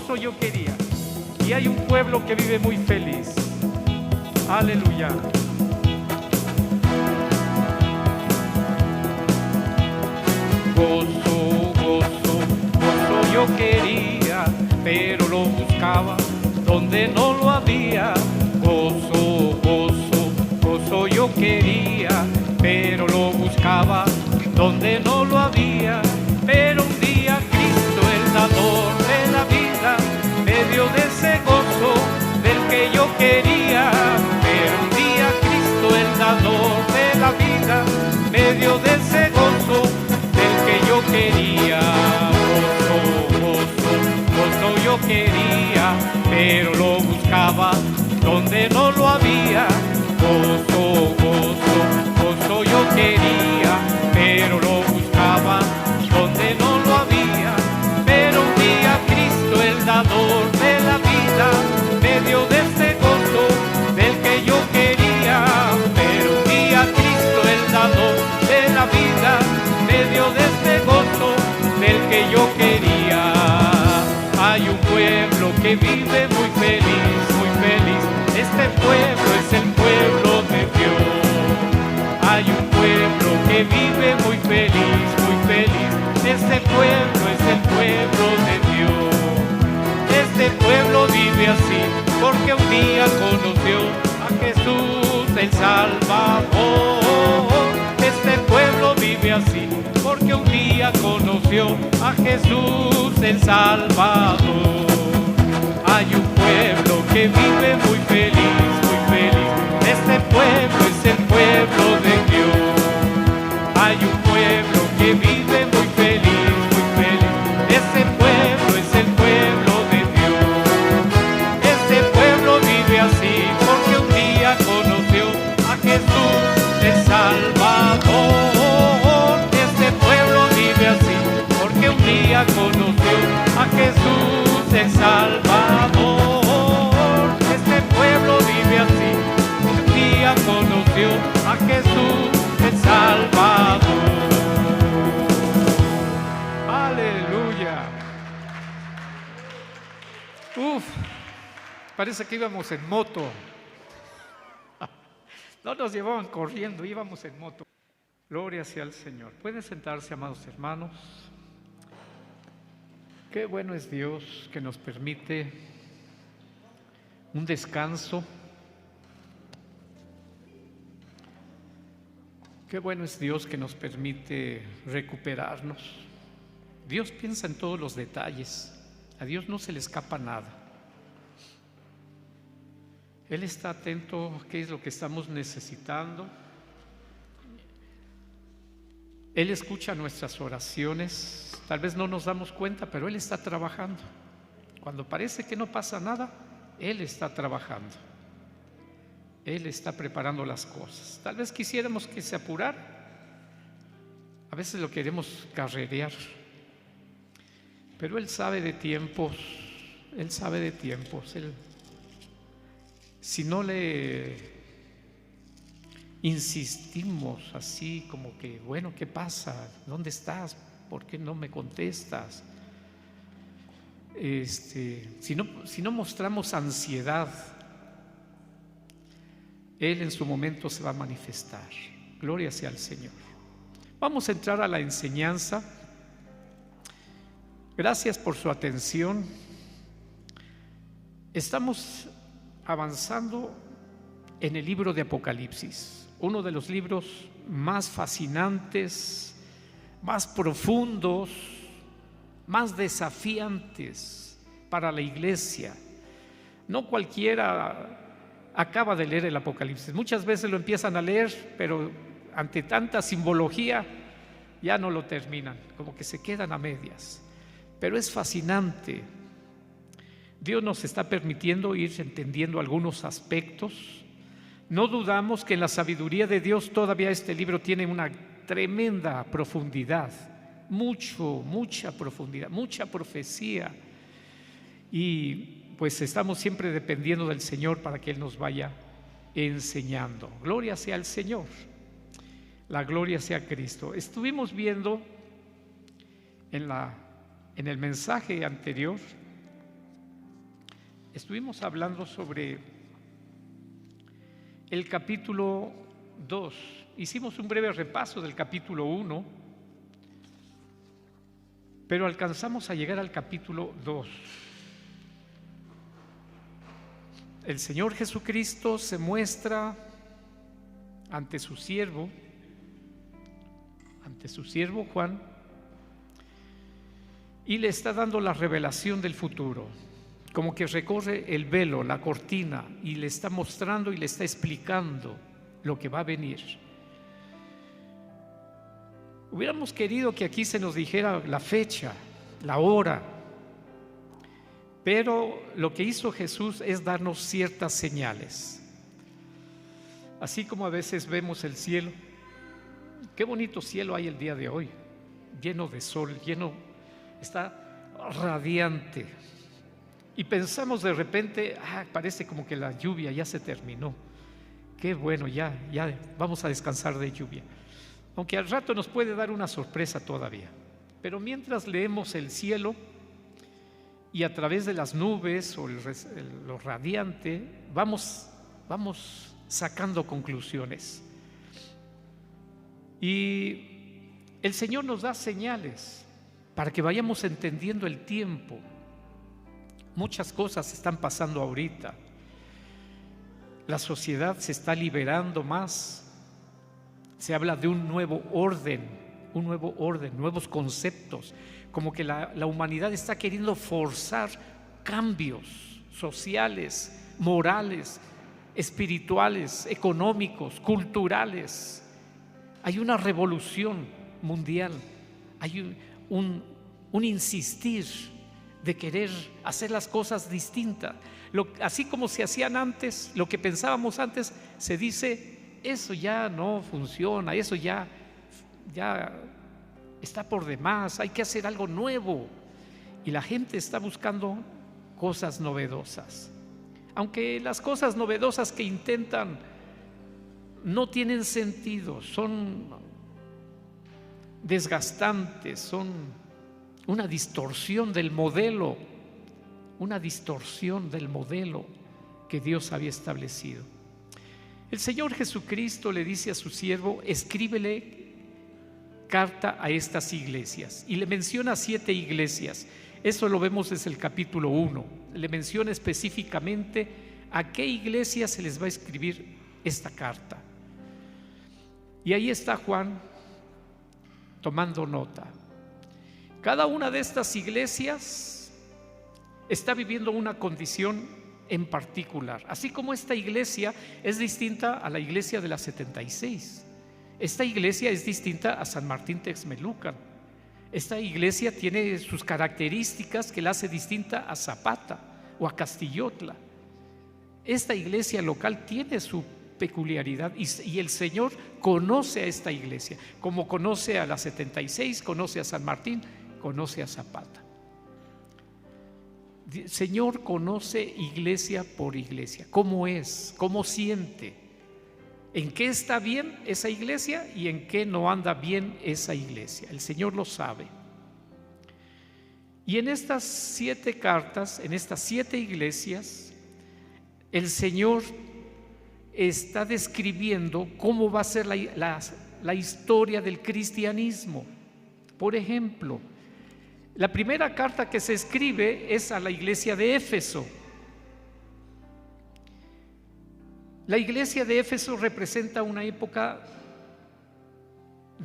gozo yo quería. Y hay un pueblo que vive muy feliz. Aleluya. Gozo, gozo, gozo yo quería, pero lo buscaba donde no lo había. Gozo, gozo, gozo yo quería, pero lo buscaba donde no lo había. Pero un día Cristo, el dador de la vida, me dio de ese gozo del que yo quería. Pero un día Cristo, el dador de la vida, me dio de ese gozo del que yo quería. Gozo, gozo, gozo yo quería, pero lo buscaba donde no lo había. Gozo, gozo, gozo yo quería, pero lo buscaba donde no lo había. Pero un día Cristo, el dador de la vida, me dio de este gozo del que yo quería. Pero un día Cristo, el dador de la vida, me dio de este gozo del que yo quería. Hay un pueblo que vive muy feliz, muy feliz. Este pueblo es el pueblo de Dios. Hay un pueblo que vive muy feliz, muy feliz. Este pueblo es el pueblo de Dios. Este pueblo vive así porque un día conoció a Jesús el Salvador. Este pueblo vive así porque un día conoció a Jesús el Salvador. Hay un pueblo que vive muy feliz, muy feliz. Este pueblo es el pueblo de Dios. Hay un pueblo que vive muy feliz, muy feliz. Este pueblo es el pueblo de Dios. Este pueblo vive así porque un día conoció a Jesús el Salvador. Este pueblo vive así porque un día conoció a Jesús el Salvador. Este pueblo vive así porque un día conoció a Jesús el Salvador. Aleluya. Parece que íbamos en moto. No nos llevaban corriendo, íbamos en moto. Gloria sea al Señor. Pueden sentarse, amados hermanos. Qué bueno es Dios que nos permite un descanso. Qué bueno es Dios que nos permite recuperarnos. Dios piensa en todos los detalles. A Dios no se le escapa nada. Él está atento a qué es lo que estamos necesitando. Él escucha nuestras oraciones. Tal vez no nos damos cuenta, pero Él está trabajando. Cuando parece que no pasa nada, Él está trabajando. Él está preparando las cosas. Tal vez quisiéramos que se apurara. A veces lo queremos carrerear. Pero Él sabe de tiempos. Él sabe de tiempos. Si no le insistimos así como que, bueno, ¿qué pasa? ¿Dónde estás? ¿Por qué no me contestas? Si no mostramos ansiedad, Él en su momento se va a manifestar. Gloria sea al Señor. Vamos a entrar a la enseñanza. Gracias por su atención. Estamos avanzando en el libro de Apocalipsis, uno de los libros más fascinantes, más profundos, más desafiantes para la iglesia. No cualquiera acaba de leer el Apocalipsis. Muchas veces lo empiezan a leer, pero ante tanta simbología ya no lo terminan, como que se quedan a medias. Pero es fascinante. Dios nos está permitiendo ir entendiendo algunos aspectos. No dudamos que en la sabiduría de Dios todavía este libro tiene una tremenda profundidad, mucha profundidad, mucha profecía. Y pues estamos siempre dependiendo del Señor para que Él nos vaya enseñando. Gloria sea al Señor. La gloria sea a Cristo. Estuvimos viendo en el mensaje anterior estuvimos hablando sobre el capítulo 2. Hicimos un breve repaso del capítulo 1, pero alcanzamos a llegar al capítulo 2. El Señor Jesucristo se muestra ante su siervo Juan, y le está dando la revelación del futuro, como que recorre el velo, la cortina, y le está mostrando y le está explicando lo que va a venir. Hubiéramos querido que aquí se nos dijera la fecha, la hora, pero lo que hizo Jesús es darnos ciertas señales. Así como a veces vemos el cielo, qué bonito cielo hay el día de hoy, lleno de sol, está radiante, y pensamos de repente, parece como que la lluvia ya se terminó. Qué bueno, ya vamos a descansar de lluvia, aunque al rato nos puede dar una sorpresa todavía. Pero mientras leemos el cielo y a través de las nubes o lo radiante vamos sacando conclusiones, y el Señor nos da señales para que vayamos entendiendo el tiempo. Muchas cosas están pasando ahorita. La sociedad se está liberando más. Se habla de un nuevo orden, nuevos conceptos, como que la humanidad está queriendo forzar cambios sociales, morales, espirituales, económicos, culturales. Hay una revolución mundial, hay un insistir de querer hacer las cosas distintas. Así como se hacían antes, lo que pensábamos antes, se dice, eso ya no funciona, eso ya está por demás, hay que hacer algo nuevo. Y la gente está buscando cosas novedosas. Aunque las cosas novedosas que intentan no tienen sentido, son desgastantes, son una distorsión del modelo que Dios había establecido. El Señor Jesucristo le dice a su siervo, escríbele carta a estas iglesias, y le menciona 7 iglesias. Eso lo vemos desde el capítulo 1. Le menciona específicamente a qué iglesia se les va a escribir esta carta. Y ahí está Juan tomando nota. Cada una de estas iglesias está viviendo una condición en particular. Así como esta iglesia es distinta a la iglesia de la 76. Esta iglesia es distinta a San Martín Texmelucan. Esta iglesia tiene sus características que la hace distinta a Zapata o a Castillotla. Esta iglesia local tiene su peculiaridad, y el Señor conoce a esta iglesia, como conoce a la 76, conoce a San Martín, conoce a Zapata. El Señor conoce iglesia por iglesia, cómo es, cómo siente, en qué está bien esa iglesia y en qué no anda bien esa iglesia. El Señor lo sabe. Y en estas 7 cartas, en estas 7 iglesias, el Señor está describiendo cómo va a ser la historia del cristianismo. Por ejemplo, la primera carta que se escribe es a la iglesia de Éfeso. La iglesia de Éfeso representa una época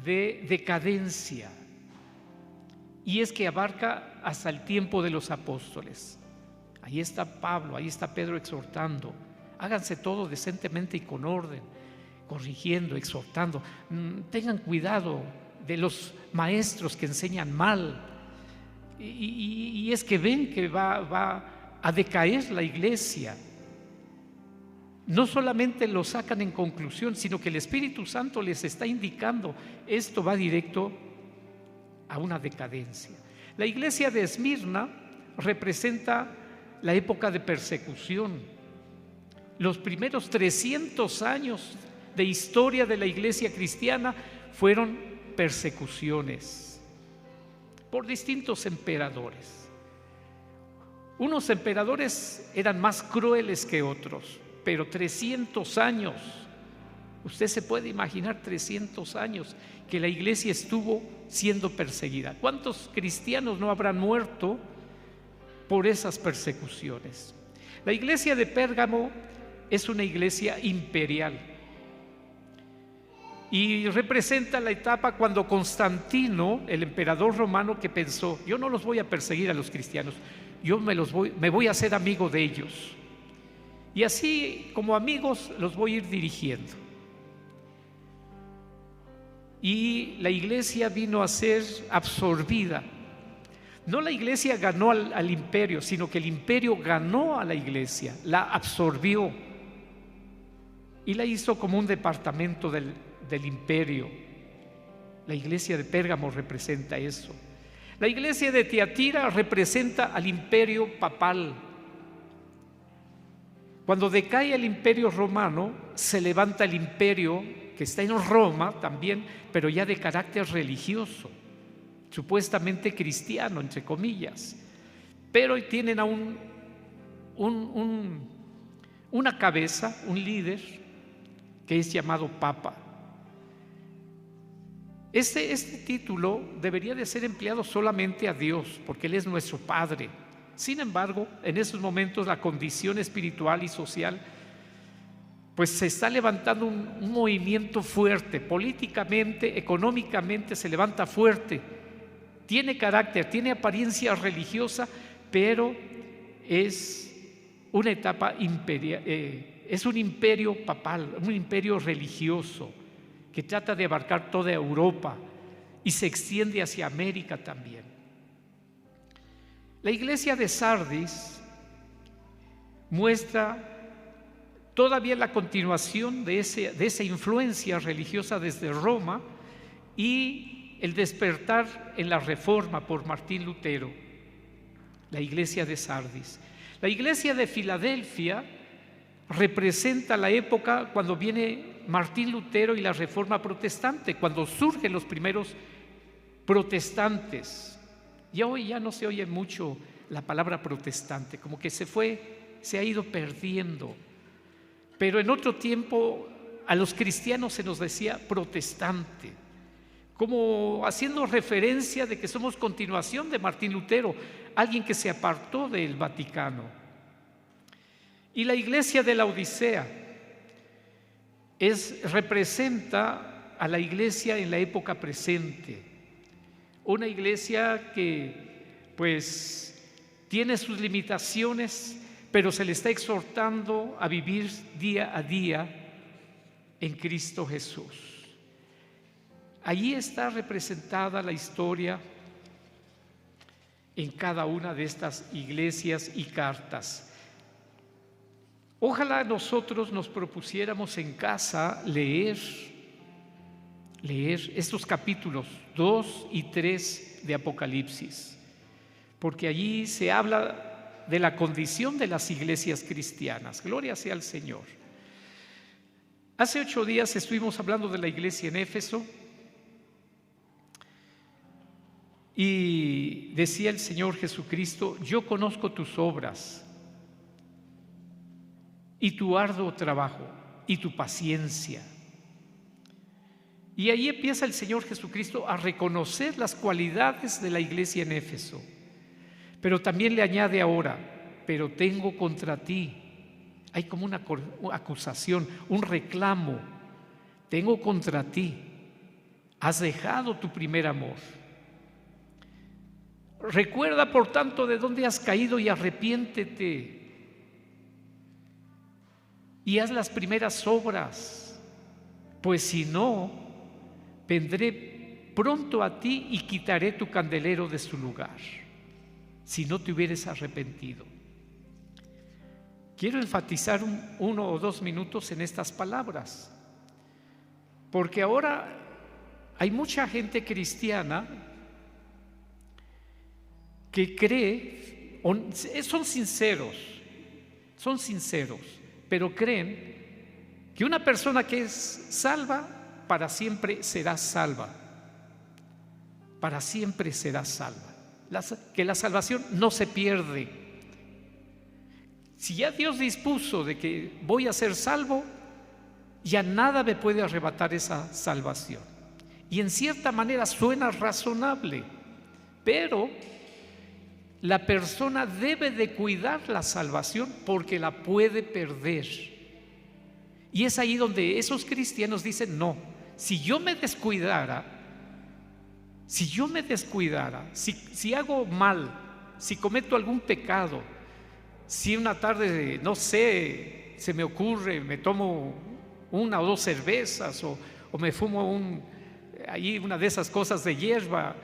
de decadencia, y es que abarca hasta el tiempo de los apóstoles. Ahí está Pablo, ahí está Pedro exhortando: háganse todo decentemente y con orden, corrigiendo, exhortando. Tengan cuidado de los maestros que enseñan mal. Y es que ven que va a decaer la iglesia. No solamente lo sacan en conclusión, sino que el Espíritu Santo les está indicando: esto va directo a una decadencia. La iglesia de Esmirna representa la época de persecución. Los primeros 300 años de historia de la iglesia cristiana fueron persecuciones por distintos emperadores. Unos emperadores eran más crueles que otros, pero 300 años, usted se puede imaginar 300 años que la iglesia estuvo siendo perseguida. ¿Cuántos cristianos no habrán muerto por esas persecuciones? La iglesia de Pérgamo es una iglesia imperial y representa la etapa cuando Constantino, el emperador romano, que pensó: yo no los voy a perseguir a los cristianos, yo me voy a hacer amigo de ellos, y así como amigos los voy a ir dirigiendo. Y la iglesia vino a ser absorbida. No la iglesia ganó al imperio, sino que el imperio ganó a la iglesia, la absorbió y la hizo como un departamento del imperio. La iglesia de Pérgamo representa eso. La iglesia de Tiatira representa al imperio papal. Cuando decae el imperio romano, se levanta el imperio que está en Roma también, pero ya de carácter religioso, supuestamente cristiano, entre comillas, pero tienen a una cabeza, un líder, que es llamado Papa. Este título debería de ser empleado solamente a Dios, porque Él es nuestro Padre. Sin embargo, en esos momentos la condición espiritual y social, pues se está levantando un movimiento fuerte, políticamente, económicamente se levanta fuerte, tiene carácter, tiene apariencia religiosa, pero es una etapa imperial, es un imperio papal, un imperio religioso que trata de abarcar toda Europa y se extiende hacia América también. La iglesia de Sardis muestra todavía la continuación de esa influencia religiosa desde Roma y el despertar en la Reforma por Martín Lutero. La iglesia de Sardis. La iglesia de Filadelfia representa la época cuando viene Martín Lutero y la Reforma protestante, cuando surgen los primeros protestantes. Y hoy ya no se oye mucho la palabra protestante, como que se ha ido perdiendo. Pero en otro tiempo a los cristianos se nos decía protestante, como haciendo referencia de que somos continuación de Martín Lutero, alguien que se apartó del Vaticano. Y la iglesia de la Odisea representa a la iglesia en la época presente, una iglesia que pues tiene sus limitaciones, pero se le está exhortando a vivir día a día en Cristo Jesús. Allí está representada la historia en cada una de estas iglesias y cartas. Ojalá nosotros nos propusiéramos en casa leer estos capítulos 2 y 3 de Apocalipsis, porque allí se habla de la condición de las iglesias cristianas. Gloria sea al Señor. Hace 8 días estuvimos hablando de la iglesia en Éfeso y decía el Señor Jesucristo: yo conozco tus obras y tu arduo trabajo y tu paciencia. Y ahí empieza el Señor Jesucristo a reconocer las cualidades de la iglesia en Éfeso. Pero también le añade ahora: pero tengo contra ti. Hay como una acusación, un reclamo. Tengo contra ti. Has dejado tu primer amor. Recuerda, por tanto, de dónde has caído y arrepiéntete. Y haz las primeras obras. Pues si no, vendré pronto a ti y quitaré tu candelero de su lugar, si no te hubieres arrepentido. Quiero enfatizar 1 o 2 minutos en estas palabras, porque ahora hay mucha gente cristiana que cree, son sinceros, pero creen que una persona que es salva para siempre será salva, que la salvación no se pierde, Si ya Dios dispuso de que voy a ser salvo, ya nada me puede arrebatar esa salvación. Y en cierta manera suena razonable, pero la persona debe de cuidar la salvación porque la puede perder. Y es ahí donde esos cristianos dicen: no, si yo me descuidara, si hago mal, si cometo algún pecado, si una tarde, no sé, se me ocurre, me tomo una o dos cervezas o me fumo una de esas cosas de hierba,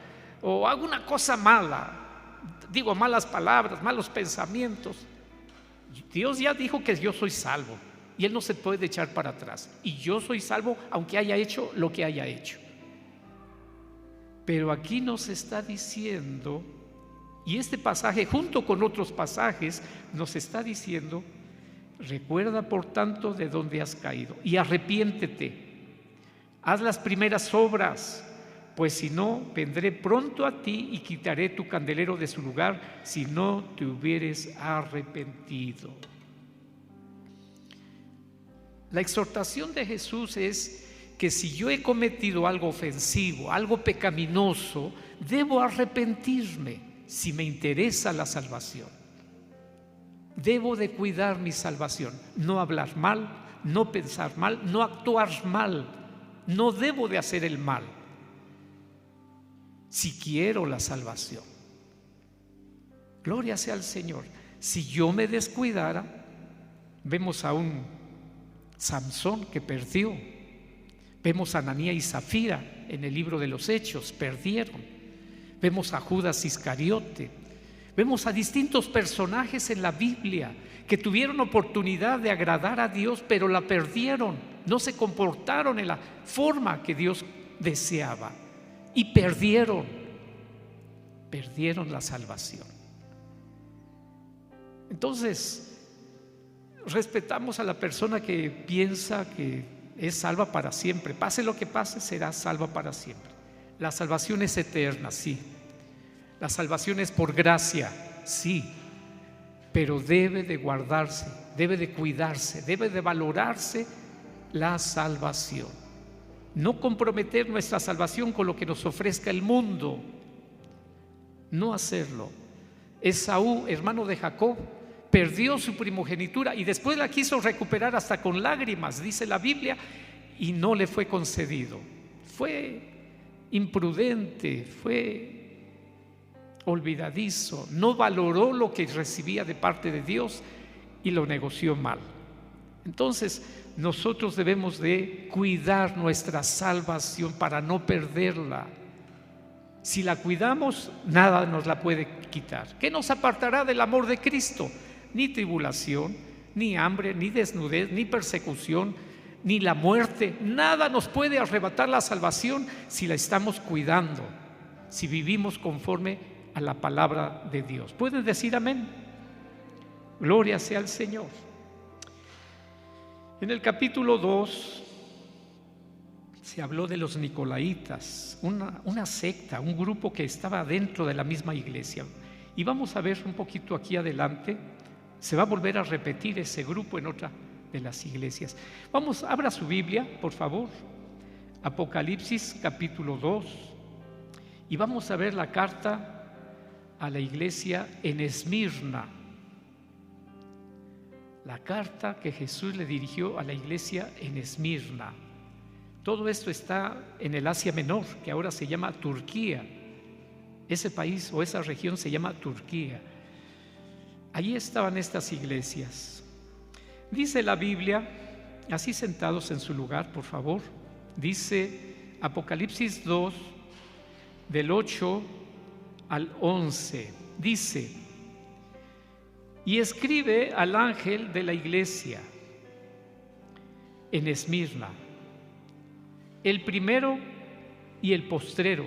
o hago una cosa mala, digo malas palabras, malos pensamientos, Dios ya dijo que yo soy salvo y Él no se puede echar para atrás, y yo soy salvo aunque haya hecho lo que haya hecho. Pero aquí nos está diciendo, y este pasaje junto con otros pasajes nos está diciendo: recuerda por tanto de dónde has caído y arrepiéntete, haz las primeras obras, pues si no, vendré pronto a ti y quitaré tu candelero de su lugar si no te hubieres arrepentido. La exhortación de Jesús es que si yo he cometido algo ofensivo, algo pecaminoso, debo arrepentirme si me interesa la salvación. Debo de cuidar mi salvación, no hablar mal, no pensar mal, no actuar mal. No debo de hacer el mal si quiero la salvación. Gloria sea al Señor. Si yo me descuidara, vemos a un Samson que perdió, vemos a Ananías y Zafira en el libro de los Hechos, perdieron, vemos a Judas Iscariote, vemos a distintos personajes en la Biblia que tuvieron oportunidad de agradar a Dios, pero la perdieron, no se comportaron en la forma que Dios deseaba y perdieron la salvación. Entonces, respetamos a la persona que piensa que es salva para siempre. Pase lo que pase, será salva para siempre. La salvación es eterna, sí. La salvación es por gracia, sí. Pero debe de guardarse, debe de cuidarse, debe de valorarse la salvación. No comprometer nuestra salvación con lo que nos ofrezca el mundo. No hacerlo. Esaú, hermano de Jacob, perdió su primogenitura y después la quiso recuperar hasta con lágrimas, dice la Biblia, y no le fue concedido. Fue imprudente, fue olvidadizo, no valoró lo que recibía de parte de Dios y lo negoció mal. Entonces nosotros debemos de cuidar nuestra salvación para no perderla. Si la cuidamos, nada nos la puede quitar. ¿Qué nos apartará del amor de Cristo? Ni tribulación, ni hambre, ni desnudez, ni persecución, ni la muerte. Nada nos puede arrebatar la salvación si la estamos cuidando, si vivimos conforme a la palabra de Dios. ¿Pueden decir amén? Gloria sea al Señor. En el capítulo 2 se habló de los nicolaitas, una secta, un grupo que estaba dentro de la misma iglesia. Y vamos a ver un poquito aquí adelante, se va a volver a repetir ese grupo en otra de las iglesias. Vamos, abra su Biblia, por favor, Apocalipsis capítulo 2, y vamos a ver la carta a la iglesia en Esmirna. La carta que Jesús le dirigió a la iglesia en Esmirna. Todo esto está en el Asia Menor, que ahora se llama Turquía. Ese país o esa región se llama Turquía. Allí estaban estas iglesias. Dice la Biblia, así sentados en su lugar, por favor, dice Apocalipsis 2, del 8 al 11, dice: y escribe al ángel de la iglesia en Esmirna, el primero y el postrero,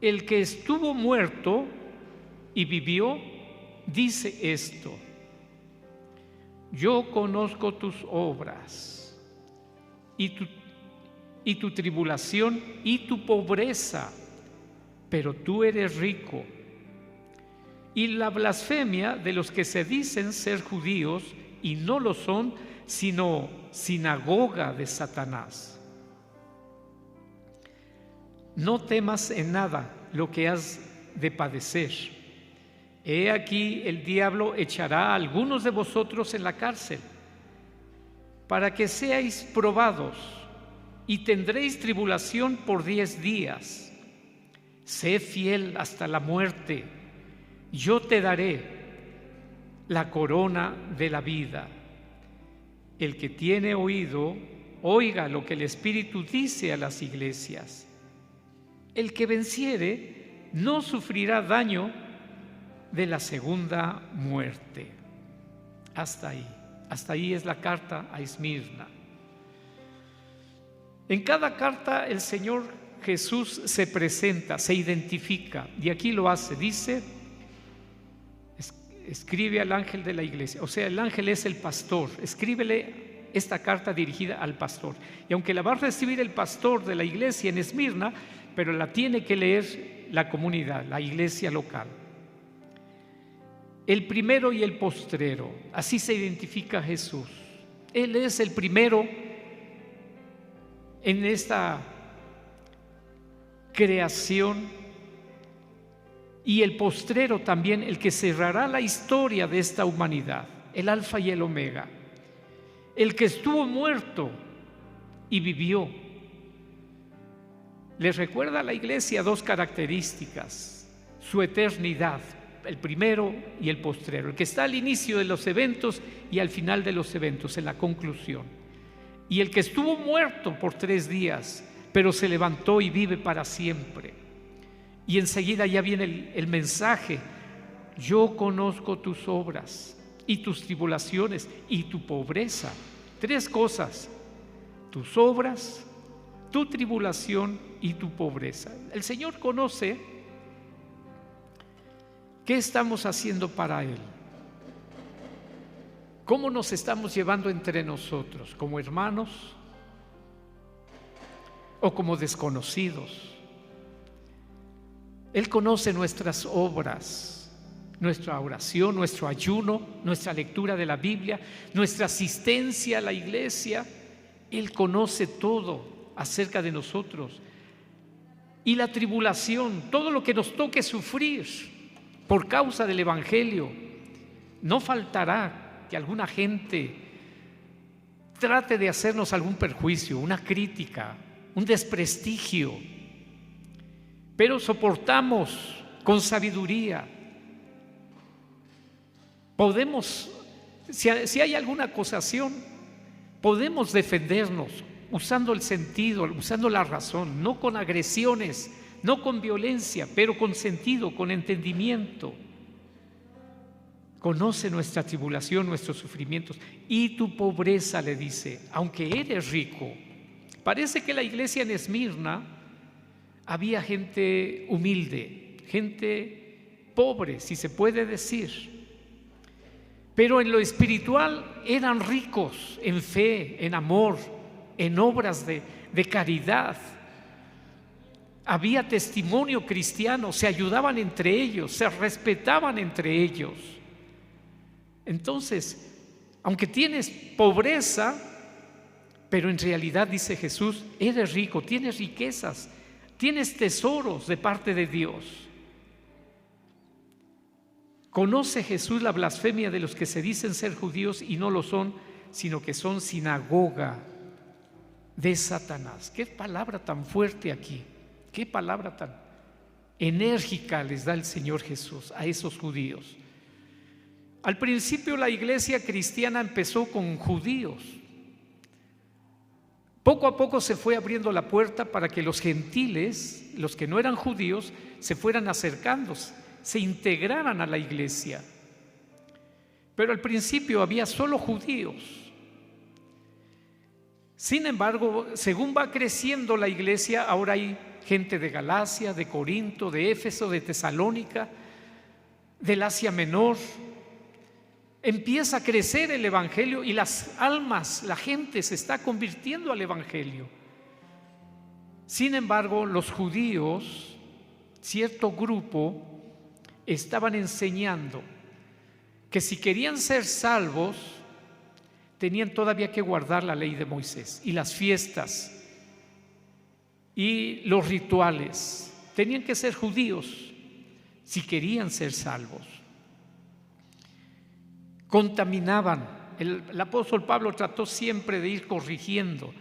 el que estuvo muerto y vivió, dice esto: yo conozco tus obras y tu tribulación y tu pobreza, pero tú eres rico, y la blasfemia de los que se dicen ser judíos y no lo son, sino sinagoga de Satanás. No temas en nada lo que has de padecer. He aquí el diablo echará a algunos de vosotros en la cárcel, para que seáis probados, y tendréis tribulación por 10 días. Sé fiel hasta la muerte, yo te daré la corona de la vida. El que tiene oído, oiga lo que el Espíritu dice a las iglesias. El que venciere no sufrirá daño de la segunda muerte. Hasta ahí es la carta a Esmirna. En cada carta el Señor Jesús se presenta, se identifica, y aquí lo hace, dice, escribe al ángel de la iglesia, o sea, el ángel es el pastor, escríbele esta carta dirigida al pastor, y aunque la va a recibir el pastor de la iglesia en Esmirna, pero la tiene que leer la comunidad, la iglesia local. El primero y el postrero, así se identifica Jesús. Él es el primero en esta creación y el postrero también, el que cerrará la historia de esta humanidad, el alfa y el omega, el que estuvo muerto y vivió. Les recuerda a la iglesia dos características: su eternidad, el primero y el postrero, el que está al inicio de los eventos y al final de los eventos, en la conclusión, y el que estuvo muerto por 3 días, pero se levantó y vive para siempre. Y enseguida ya viene el mensaje: yo conozco tus obras y tus tribulaciones y tu pobreza. 3 cosas: tus obras, tu tribulación y tu pobreza. El Señor conoce qué estamos haciendo para Él, cómo nos estamos llevando entre nosotros, como hermanos o como desconocidos. Él conoce nuestras obras, nuestra oración, nuestro ayuno, nuestra lectura de la Biblia, nuestra asistencia a la iglesia. Él conoce todo acerca de nosotros. Y la tribulación, todo lo que nos toque sufrir por causa del Evangelio. No faltará que alguna gente trate de hacernos algún perjuicio, una crítica, un desprestigio, pero soportamos con sabiduría. Podemos, si hay alguna acusación, podemos defendernos usando el sentido, usando la razón, no con agresiones, no con violencia, pero con sentido, con entendimiento. Conoce nuestra tribulación, nuestros sufrimientos y tu pobreza, le dice, aunque eres rico. Parece que la iglesia en Esmirna había gente humilde, gente pobre, si se puede decir, pero en lo espiritual eran ricos en fe, en amor, en obras de caridad. Había testimonio cristiano, se ayudaban entre ellos, se respetaban entre ellos. Entonces, aunque tienes pobreza, pero en realidad, dice Jesús, eres rico, tienes riquezas, tienes tesoros de parte de Dios. Conoce Jesús la blasfemia de los que se dicen ser judíos y no lo son, sino que son sinagoga de Satanás. Qué palabra tan fuerte aquí, qué palabra tan enérgica les da el Señor Jesús a esos judíos. Al principio la iglesia cristiana empezó con judíos. Poco a poco se fue abriendo la puerta para que los gentiles, los que no eran judíos, se fueran acercando, se integraran a la iglesia. Pero al principio había solo judíos. Sin embargo, según va creciendo la iglesia, ahora hay gente de Galacia, de Corinto, de Éfeso, de Tesalónica, del Asia Menor. Empieza a crecer el evangelio y las almas, la gente se está convirtiendo al evangelio. Sin embargo, los judíos, cierto grupo, estaban enseñando que si querían ser salvos, tenían todavía que guardar la ley de Moisés y las fiestas y los rituales. Tenían que ser judíos si querían ser salvos. Contaminaban. El apóstol Pablo trató siempre de ir corrigiendo.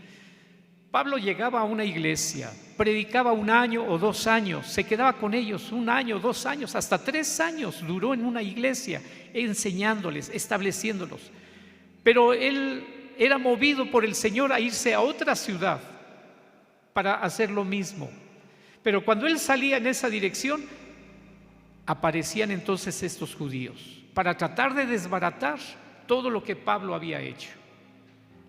Pablo llegaba a una iglesia, predicaba 1 año o 2 años, se quedaba con ellos 1 año, 2 años, hasta 3 años duró en una iglesia enseñándoles, estableciéndolos. Pero él era movido por el Señor a irse a otra ciudad para hacer lo mismo. Pero cuando él salía en esa dirección, aparecían entonces estos judíos para tratar de desbaratar todo lo que Pablo había hecho.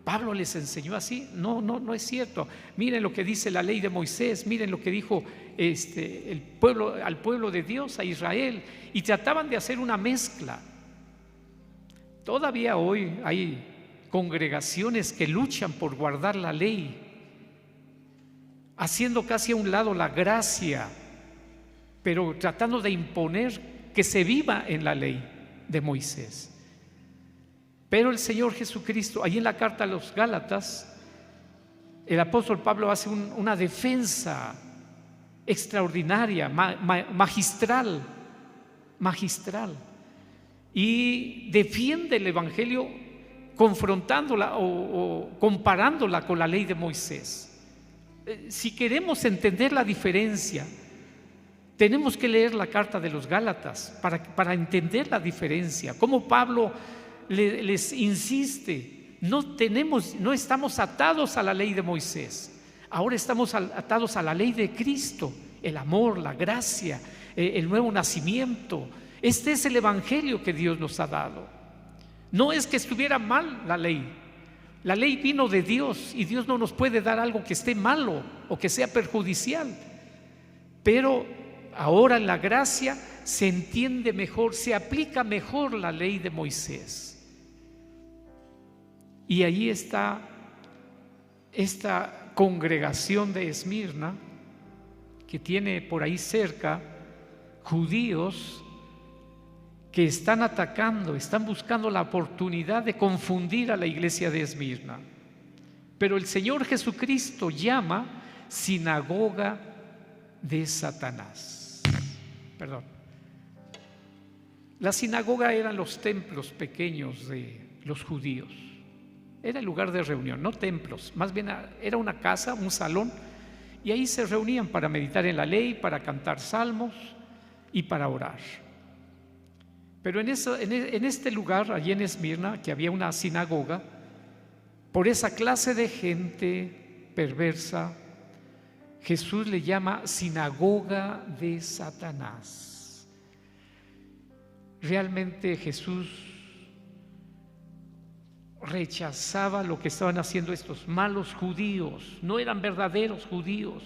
Pablo les enseñó así. No es cierto. Miren lo que dice la ley de Moisés, miren lo que dijo el pueblo, al pueblo de Dios, a Israel, y trataban de hacer una mezcla. Todavía hoy hay congregaciones que luchan por guardar la ley, haciendo casi a un lado la gracia, pero tratando de imponer que se viva en la ley de Moisés. Pero el Señor Jesucristo, allí en la carta a los Gálatas, el apóstol Pablo hace una defensa extraordinaria, magistral, y defiende el Evangelio confrontándola o comparándola con la ley de Moisés. Si queremos entender la diferencia, tenemos que leer la carta de los Gálatas para entender la diferencia. Como Pablo les insiste, no estamos atados a la ley de Moisés, ahora estamos atados a la ley de Cristo, el amor, la gracia, el nuevo nacimiento. Este es el evangelio que Dios nos ha dado. No es que estuviera mal la ley vino de Dios y Dios no nos puede dar algo que esté malo o que sea perjudicial, pero ahora en la gracia se entiende mejor, se aplica mejor la ley de Moisés. Y ahí está esta congregación de Esmirna, que tiene por ahí cerca judíos que están atacando, están buscando la oportunidad de confundir a la iglesia de Esmirna. Pero el Señor Jesucristo llama sinagoga de Satanás. Perdón. La sinagoga eran los templos pequeños de los judíos. Era el lugar de reunión, no templos, más bien era una casa, un salón, y ahí se reunían para meditar en la ley, para cantar salmos y para orar. Pero en este lugar, allí en Esmirna, que había una sinagoga, por esa clase de gente perversa, Jesús le llama sinagoga de Satanás. Realmente Jesús rechazaba lo que estaban haciendo estos malos judíos. No eran verdaderos judíos.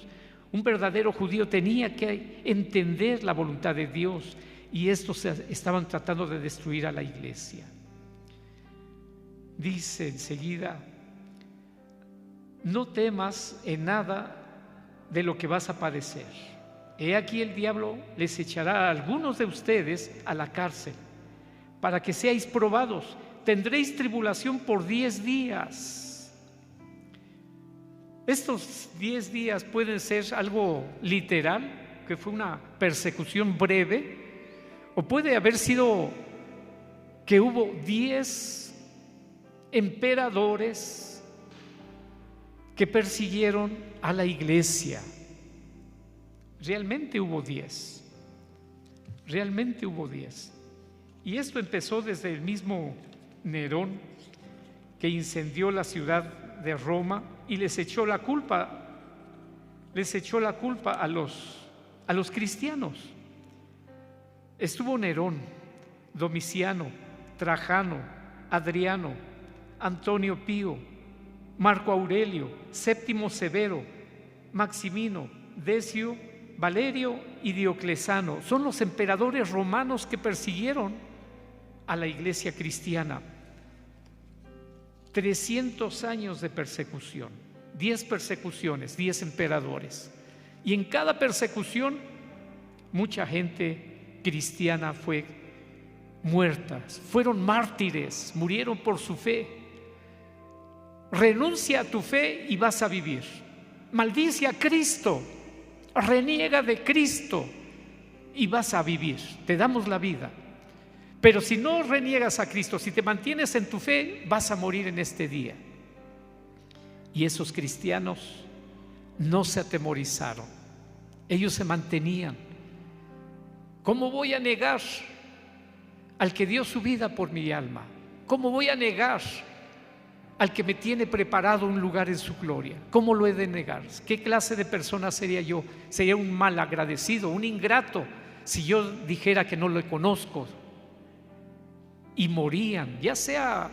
Un verdadero judío tenía que entender la voluntad de Dios, y estos estaban tratando de destruir a la iglesia. Dice enseguida: no temas en nada de lo que vas a padecer. He aquí el diablo les echará a algunos de ustedes a la cárcel para que seáis probados. Tendréis tribulación por 10 días. Estos 10 días pueden ser algo literal, que fue una persecución breve, o puede haber sido que hubo 10 emperadores que persiguieron a la iglesia. Realmente hubo 10. Realmente hubo 10. Y esto empezó desde el mismo Nerón, que incendió la ciudad de Roma y les echó la culpa a los cristianos. Estuvo Nerón, Domiciano, Trajano, Adriano, Antonio Pío, Marco Aurelio, Séptimo Severo, Maximino, Decio, Valerio y Diocleciano. Son los emperadores romanos que persiguieron a la iglesia cristiana. 300 años de persecución, 10 persecuciones, 10 emperadores. Y en cada persecución mucha gente cristiana fue muerta. Fueron mártires, murieron por su fe. Renuncia a tu fe y vas a vivir. Maldice a Cristo, reniega de Cristo y vas a vivir. Te damos la vida. Pero si no reniegas a Cristo, si te mantienes en tu fe, vas a morir en este día. Y esos cristianos no se atemorizaron. Ellos se mantenían. ¿Cómo voy a negar al que dio su vida por mi alma? ¿Cómo voy a negar al que me tiene preparado un lugar en su gloria? ¿Cómo lo he de negar? ¿Qué clase de persona sería yo? Sería un mal agradecido, un ingrato, si yo dijera que no lo conozco. Y morían, ya sea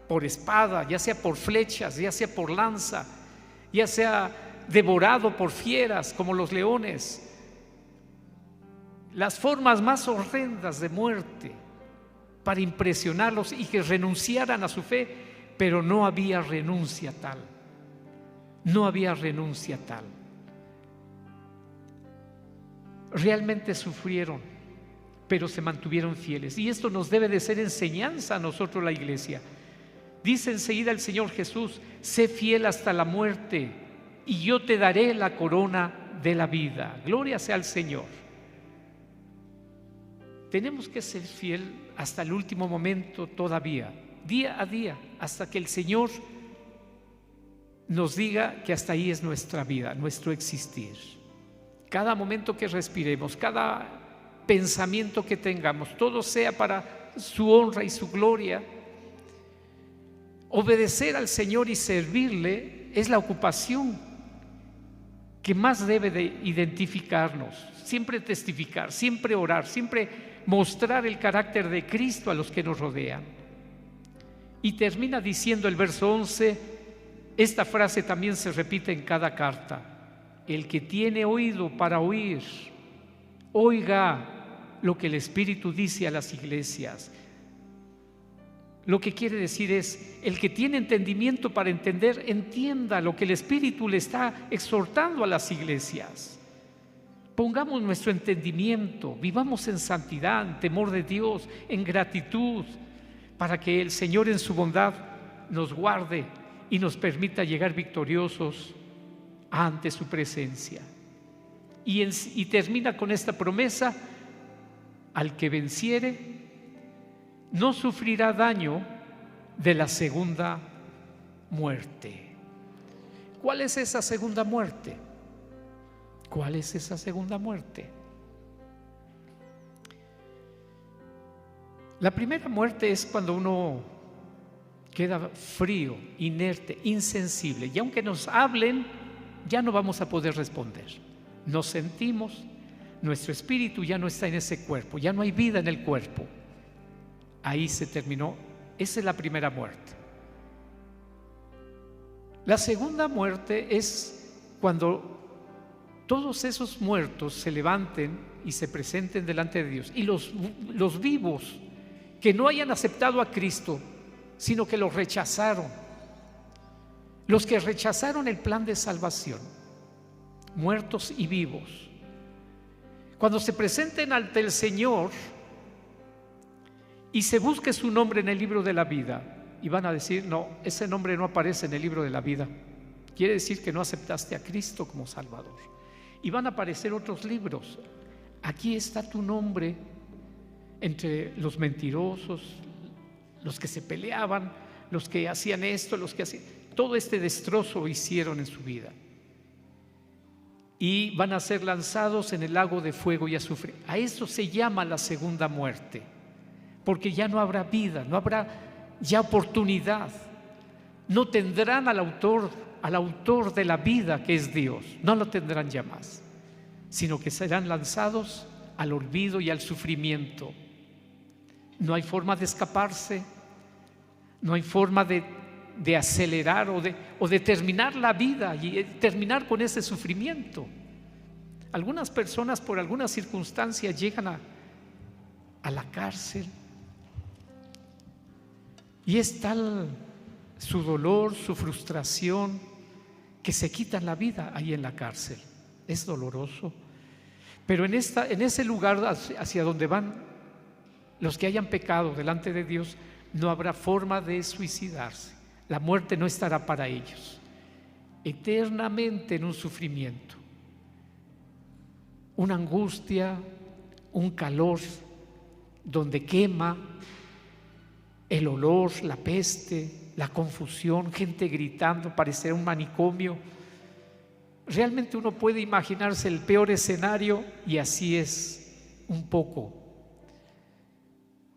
por espada, ya sea por flechas, ya sea por lanza, ya sea devorado por fieras como los leones. Las formas más horrendas de muerte para impresionarlos y que renunciaran a su fe, pero no había renuncia tal. No había renuncia tal. Realmente sufrieron, pero se mantuvieron fieles. Y esto nos debe de ser enseñanza a nosotros, la iglesia. Dice enseguida el Señor Jesús: sé fiel hasta la muerte y yo te daré la corona de la vida. Gloria sea al Señor. Tenemos que ser fiel hasta el último momento todavía, día a día, hasta que el Señor nos diga que hasta ahí es nuestra vida, nuestro existir. Cada momento que respiremos, cada pensamiento que tengamos, todo sea para su honra y su gloria. Obedecer al Señor y servirle es la ocupación que más debe de identificarnos. Siempre testificar, siempre orar, siempre mostrar el carácter de Cristo a los que nos rodean. Y termina diciendo el verso 11, esta frase también se repite en cada carta: el que tiene oído para oír, oiga lo que el Espíritu dice a las iglesias. Lo que quiere decir es, el que tiene entendimiento para entender, entienda lo que el Espíritu le está exhortando a las iglesias. Pongamos nuestro entendimiento, vivamos en santidad, en temor de Dios, en gratitud, para que el Señor en su bondad nos guarde y nos permita llegar victoriosos ante su presencia. Y termina con esta promesa: al que venciere no sufrirá daño de la segunda muerte. ¿Cuál es esa segunda muerte? ¿Cuál es esa segunda muerte? La primera muerte es cuando uno queda frío, inerte, insensible, y aunque nos hablen, ya no vamos a poder responder. Nos sentimos, nuestro espíritu ya no está en ese cuerpo, ya no hay vida en el cuerpo. Ahí se terminó. Esa es la primera muerte. La segunda muerte es cuando todos esos muertos se levanten y se presenten delante de Dios, y los vivos que no hayan aceptado a Cristo, sino que los rechazaron, los que rechazaron el plan de salvación, muertos y vivos, cuando se presenten ante el Señor y se busque su nombre en el libro de la vida, y van a decir: no, ese nombre no aparece en el libro de la vida, quiere decir que no aceptaste a Cristo como Salvador. Y van a aparecer otros libros: aquí está tu nombre entre los mentirosos, los que se peleaban, los que hacían esto, los que hacían todo este destrozo hicieron en su vida, y van a ser lanzados en el lago de fuego y azufre. A eso se llama la segunda muerte, porque ya no habrá vida, no habrá ya oportunidad, no tendrán al autor de la vida, que es Dios, no lo tendrán ya más, sino que serán lanzados al olvido y al sufrimiento. No hay forma de escaparse, no hay forma de acelerar o de terminar la vida y terminar con ese sufrimiento. Algunas personas, por algunas circunstancias, llegan a la cárcel, y es tal su dolor, su frustración, que se quitan la vida ahí en la cárcel. Es doloroso, Pero en ese lugar hacia donde van los que hayan pecado delante de Dios, no habrá forma de suicidarse. La muerte no estará para ellos. Eternamente en un sufrimiento, una angustia, un calor donde quema el olor, la peste, la confusión, gente gritando, parecerá un manicomio. Realmente uno puede imaginarse el peor escenario y así es un poco.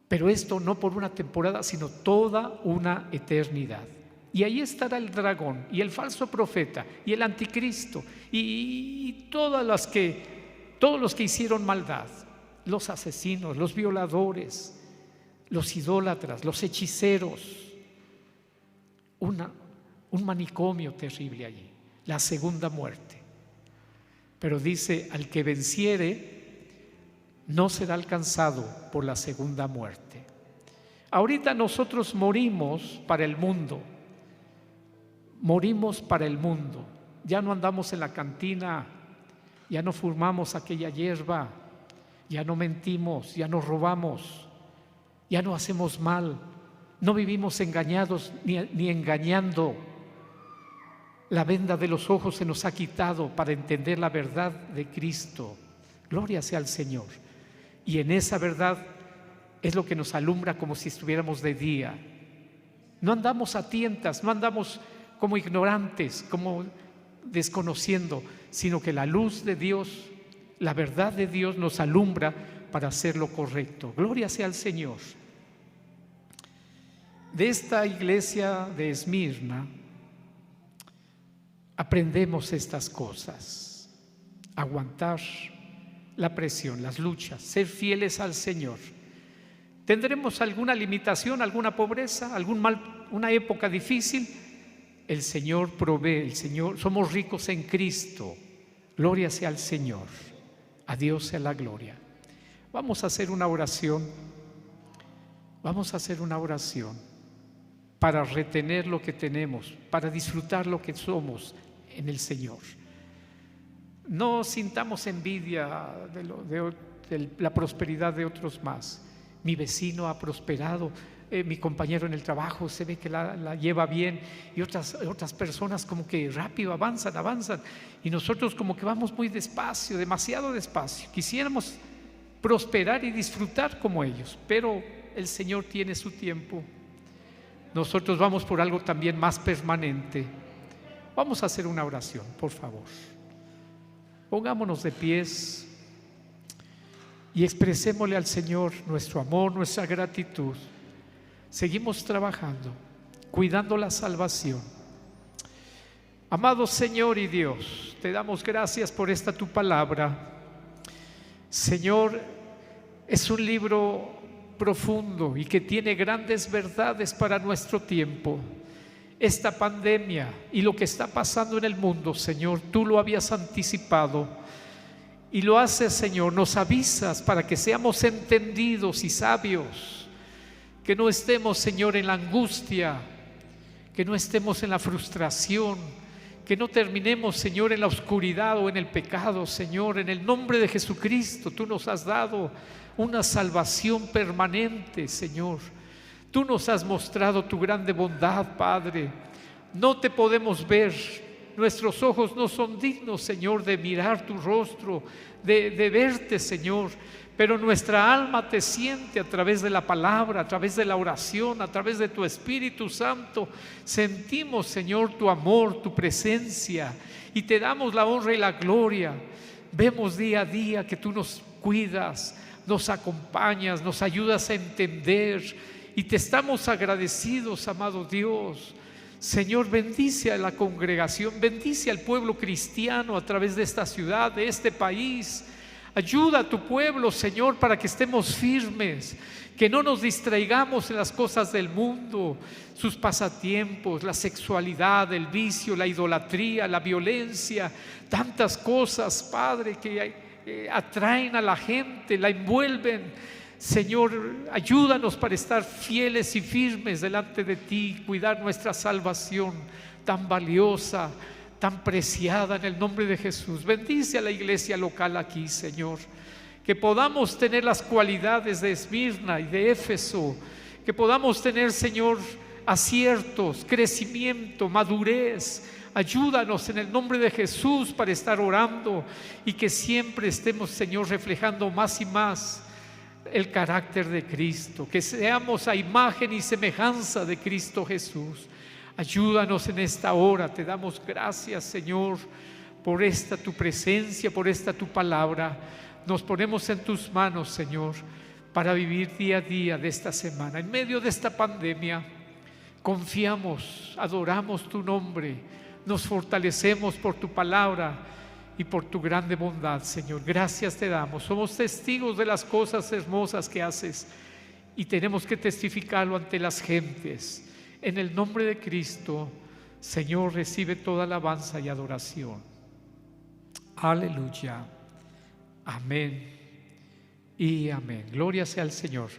Pero esto no por una temporada, sino toda una eternidad. Y ahí estará el dragón y el falso profeta y el anticristo y todos los que hicieron maldad, los asesinos, los violadores, los idólatras, los hechiceros. Un manicomio terrible allí, la segunda muerte. Pero dice, al que venciere no será alcanzado por la segunda muerte. Ahorita nosotros morimos para el mundo. Morimos para el mundo. Ya no andamos en la cantina, ya no fumamos aquella hierba, ya no mentimos, ya no robamos, ya no hacemos mal, no vivimos engañados ni engañando. La venda de los ojos se nos ha quitado para entender la verdad de Cristo. Gloria sea al Señor. Y en esa verdad es lo que nos alumbra como si estuviéramos de día. No andamos a tientas, no andamos como ignorantes, como desconociendo, sino que la luz de Dios, la verdad de Dios nos alumbra para hacer lo correcto. Gloria sea al Señor. De esta iglesia de Esmirna aprendemos estas cosas: aguantar la presión, las luchas, ser fieles al Señor. ¿Tendremos alguna limitación, alguna pobreza, algún mal, una época difícil? El Señor provee, el Señor, somos ricos en Cristo. Gloria sea al Señor. A Dios sea la gloria. Vamos a hacer una oración. Vamos a hacer una oración para retener lo que tenemos, para disfrutar lo que somos en el Señor. No sintamos envidia de la prosperidad de otros más. Mi vecino ha prosperado, mi compañero en el trabajo se ve que la lleva bien, y otras personas como que rápido avanzan, y nosotros como que vamos muy despacio, demasiado despacio. Quisiéramos prosperar y disfrutar como ellos, pero el Señor tiene su tiempo. Nosotros vamos por algo también más permanente. Vamos a hacer una oración, por favor. Pongámonos de pies y expresémosle al Señor nuestro amor, nuestra gratitud. Seguimos trabajando, cuidando la salvación. Amado Señor y Dios, te damos gracias por esta tu palabra. Señor, es un libro profundo y que tiene grandes verdades para nuestro tiempo. Esta pandemia y lo que está pasando en el mundo, Señor, tú lo habías anticipado y lo haces, Señor, nos avisas para que seamos entendidos y sabios, que no estemos, Señor, en la angustia, que no estemos en la frustración, que no terminemos, Señor, en la oscuridad o en el pecado. Señor, en el nombre de Jesucristo, tú nos has dado una salvación permanente, Señor. Tú nos has mostrado tu grande bondad, Padre. No te podemos ver, nuestros ojos no son dignos, Señor, de mirar tu rostro, de verte, Señor. Pero nuestra alma te siente a través de la palabra, a través de la oración, a través de tu Espíritu Santo. Sentimos, Señor, tu amor, tu presencia, y te damos la honra y la gloria. Vemos día a día que tú nos cuidas, nos acompañas, nos ayudas a entender, y te estamos agradecidos, amado Dios. Señor, bendice a la congregación, bendice al pueblo cristiano a través de esta ciudad, de este país. Ayuda a tu pueblo, Señor, para que estemos firmes, que no nos distraigamos en las cosas del mundo, sus pasatiempos, la sexualidad, el vicio, la idolatría, la violencia, tantas cosas, Padre, que atraen a la gente, la envuelven. Señor, ayúdanos para estar fieles y firmes delante de ti, cuidar nuestra salvación tan valiosa, tan preciada en el nombre de Jesús. Bendice a la iglesia local aquí, Señor, que podamos tener las cualidades de Esmirna y de Éfeso, que podamos tener, Señor, aciertos, crecimiento, madurez. Ayúdanos en el nombre de Jesús para estar orando y que siempre estemos, Señor, reflejando más y más el carácter de Cristo, que seamos a imagen y semejanza de Cristo Jesús. Ayúdanos en esta hora. Te damos gracias, Señor, por esta tu presencia, por esta tu palabra. Nos ponemos en tus manos, Señor, para vivir día a día de esta semana. En medio de esta pandemia, confiamos, adoramos tu nombre, nos fortalecemos por tu palabra y por tu grande bondad, Señor. Gracias te damos. Somos testigos de las cosas hermosas que haces y tenemos que testificarlo ante las gentes. En el nombre de Cristo, Señor, recibe toda alabanza y adoración. Aleluya. Amén y amén. Gloria sea al Señor.